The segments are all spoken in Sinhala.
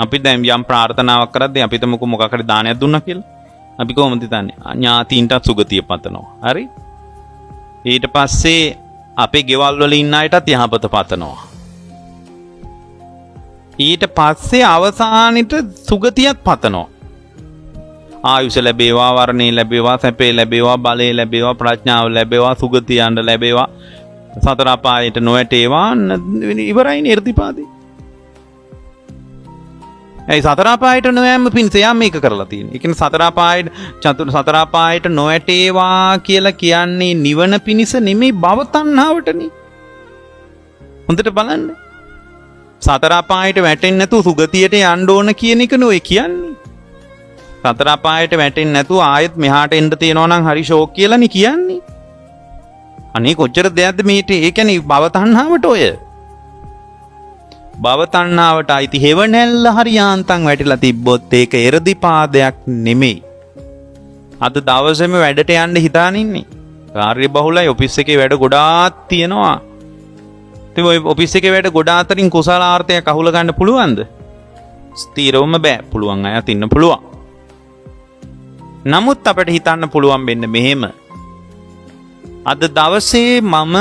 අපි දැන් යම් ප්‍රාර්ථනාවක් කරද්දී අපි තමක මොකක් හරි දානයක් දුන්නා කියලා. අපි කොහොමද හිතන්නේ? ඥාතීන්ටත් සුගතිය පතනවා. හරි? ඊට පස්සේ අපේ ගෙවල් වල ඉන්න අයටත් යහපත පතනවා. ඊට පස්සේ අවසානෙට සුගතියක් පතනවා. ආයුෂ ලැබේවා, වර්ණේ ලැබේවා, සැපේ ලැබේවා, බලේ ලැබේවා, ප්‍රඥාව ලැබේවා, සුගතියන්ට ලැබේවා, සතර අපායට නොවැටේවා. ඉවරයි නිර්තිපාදී. ඒ සතර අපායට නොයෑම පිණිස යා මේක කරලා තියෙන්නේ. ඒ කියන්නේ සතර අපායට නොවැටේවා කියලා කියන්නේ නිවන පිණිස නෙමෙයි භව තණ්හාවටනේ. හොඳට බලන්න. සතර අපායට වැටෙන්නේ නැතුව සුගතියට යන්න ඕන කියන එක නෙවෙයි කියන්නේ. සතර අපායට වැටෙන්නේ නැතුව ආයෙත් මෙහාට එන්න තියනවා නම් හරි ෂෝක් කියලානේ කියන්නේ. අනේ කොච්චර දෙයක්ද මේට? ඒ කියන්නේ භව තණ්හාවට ඔය. භව තණ්හාවට අයිති හේවණැල්ල හරියාන්තම් වැටිලා තිබ්බොත් ඒක එරදිපාදයක් නෙමෙයි. අද දවසේම වැඩට යන්න හිතාන ඉන්නේ. කාර්ය බහුලයි, ඔෆිස් එකේ වැඩ ගොඩාක් තියෙනවා. ඉතින් ඔය ඔෆිස් එකේ වැඩ ගොඩාක් අතරින් කුසලාර්ථයක් අහුල ගන්න පුළුවන්ද? ස්ථිරවම බෑ. පුළුවන් අයත් ඉන්න පුළුවන්. නමුත් අපිට හිතන්න පුළුවන් වෙන්න මෙහෙම. අද දවසේ මම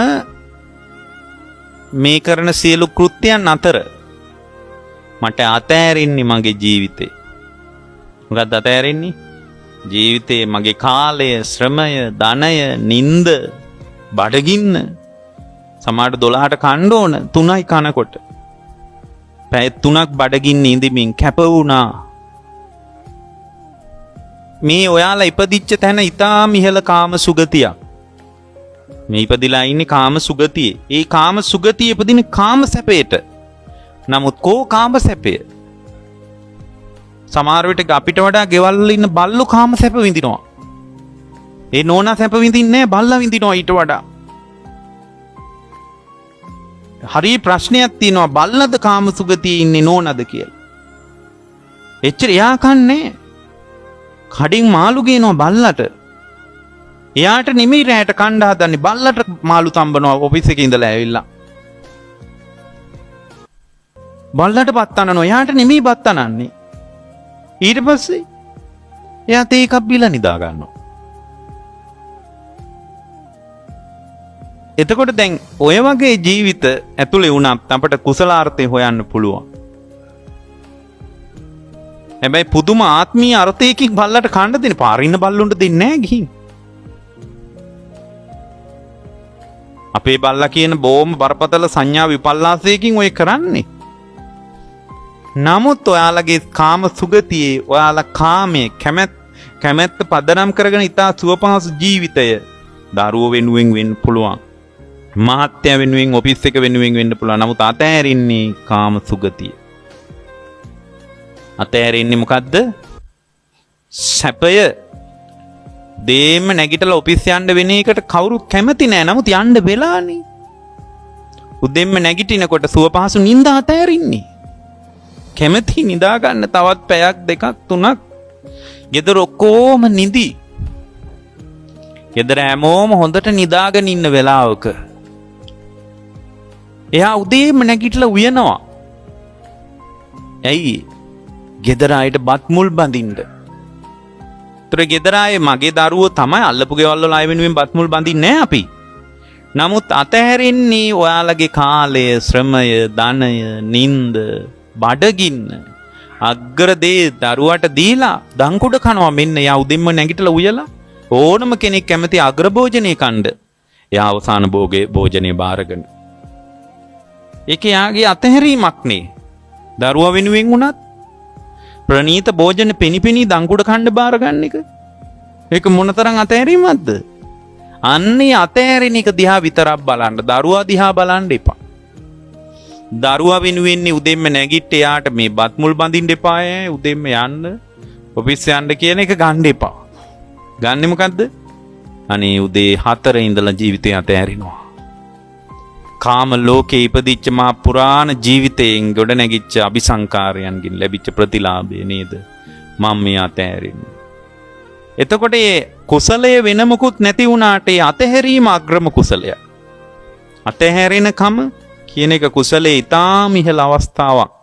මේ කරන සියලු කෘත්‍යයන් අතර මට අතෑරින්නේ මගේ ජීවිතේ. මොකක්ද අතෑරින්නේ? ජීවිතේ මගේ කාලය, ශ්‍රමය, ධනය, නිନ୍ଦ, බඩගින්න. සමහරට 12ට කන්න ඕන 3යි කනකොට. පැය 3ක් බඩගින්න ඉඳිමින් කැප වුණා. මේ ඔයාලා ඉපදිච්ච තැන ඊටාම ඉහළ කාම සුගතියක්. මේ ඉපදිලා ඉන්නේ කාම සුගතියේ. ඒ කාම සුගතිය ඉපදින කාම සැපේට. නමුත් කෝ කාම සැපය? සමහර විට අපිට වඩා ගෙවල් වල ඉන්න බල්ලෝ කාම සැප විඳිනවා. ඒ නෝනා සැප විඳින්නේ නැහැ, බල්ලා විඳිනවා ඊට වඩා. හරි ප්‍රශ්නයක් තියෙනවා, බල්ලද කාම සුගතියේ ඉන්නේ නෝනද කියලා. එච්චර එයා කන්නේ. කඩින් මාළු ගේනවා බල්ලට. එයාට නෙමෙයි රැයට කණ්ඩ හදන්නේ, බල්ලට මාළු තම්බනවා ඔෆිස් එකේ ඉඳලා ඇවිල්ලා. බල්ලට බත් අනනවා, එයාට නෙමෙයි බත් අනන්නේ. ඊට පස්සේ එයා තේ එකක් බීලා නිදා ගන්නවා. එතකොට දැන් ඔය වගේ ජීවිත ඇතුලේ වුණත් අපට කුසලාර්ථය හොයන්න පුළුවන්. හැබැයි පුදුම ආත්මීය අර්ථයකින් බල්ලට කන්න දෙන පාරින්න බල්ලුන්ට දෙන්නේ නැහැ ගිහින්. අපේ බල්ලා කියන බොහොම බරපතල සංඥා විපල්ලාසයකින් ඔය කරන්නේ. නමුත් ඔයාලගේ කාම සුගතියේ ඔයාලා කාමයේ කැමැත්ත පදනම් කරගෙන ඉතා සුවපහසු ජීවිතය දරුවෝ වෙනුවෙන් වෙන්න පුළුවන්. මහත්ය වෙනුවෙන්, ඔෆිස් එක වෙනුවෙන් වෙන්න පුළුවන්. නමුත් අතෑරින්නේ කාම සුගතිය. අතෑරින්නේ මොකද්ද? සැපය. දේම නැගිටලා ඔෆිස් යන්න වෙන එකට කවුරු කැමති නෑ. නමුත් යන්න වෙලානේ. උදෙන්ම නැගිටිනකොට සුවපහසු නිින්ද අතෑරින්නේ. කැමති නිදා ගන්න තවත් පැයක් දෙකක් තුනක්. ගෙදර ඔක්කොම නිදි. ගෙදර හැමෝම හොඳට නිදාගෙන ඉන්න වෙලාවක එයා උදේම නැගිටලා උයනවා. ඇයි? ගෙදර අයට බත් මුල් බඳින්න. ඒතර ගෙදර අය මගේ දරුවෝ තමයි අල්ලපු ගෙවල් වල අය වෙනුවෙන් බත් මුල් බඳින්නේ නැහැ අපි. නමුත් අතහැරෙන්නේ ඔයාලගේ කාලය, ශ්‍රමය, ධනය, නිନ୍ଦ, බඩගින්න. අග්‍ර දේ දරුවට දීලා දංකුඩ කනවා. මෙන්න යා උදෙන්ම නැගිටලා උයලා ඕනම කෙනෙක් කැමති අග්‍ර භෝජනේ කන්න. එයා අවසාන භෝජනේ බාරගෙන. ඒක යාගේ අතහැරීමක් නේ. දරුවා වෙනුවෙන් වුණත් ප්‍රණීත භෝජන පෙනිපෙනී දංකුඩ කන්න බාර ගන්න එක. ඒක මොනතරම් අතහැරීමක්ද? අන්නේ අතහැරින එක දිහා විතරක් බලන්න. දරුවා දිහා බලන්න එපා. දරුවා වෙනුවෙන් උදෙන්ම නැගිට එයාට මේ බත් මුල් බඳින්න එපා. උදෙන්ම යන්න ඔෆිස් යන්න කියන එක ගන්න එපා. ගන්නෙ මොකද්ද? අනේ උදේ 4 ඉඳලා ජීවිතය අතහැරිනවා. කාම ලෝකේ ඉපදිච්ච මා පුරාණ ජීවිතයෙන් ගොඩ නැගිච්ච අபிසංකාරයන්ගෙන් ලැබිච්ච ප්‍රතිලාභය නේද මම මේ අතහැරින්නේ. එතකොට මේ කුසලයේ වෙන මොකුත් නැති වුණාට ඒ අතහැරීම අග්‍රම කුසලයක්. අතහැරෙනකම කියන එක කුසලයේ ඊටාම ඉහළ අවස්ථාවක්.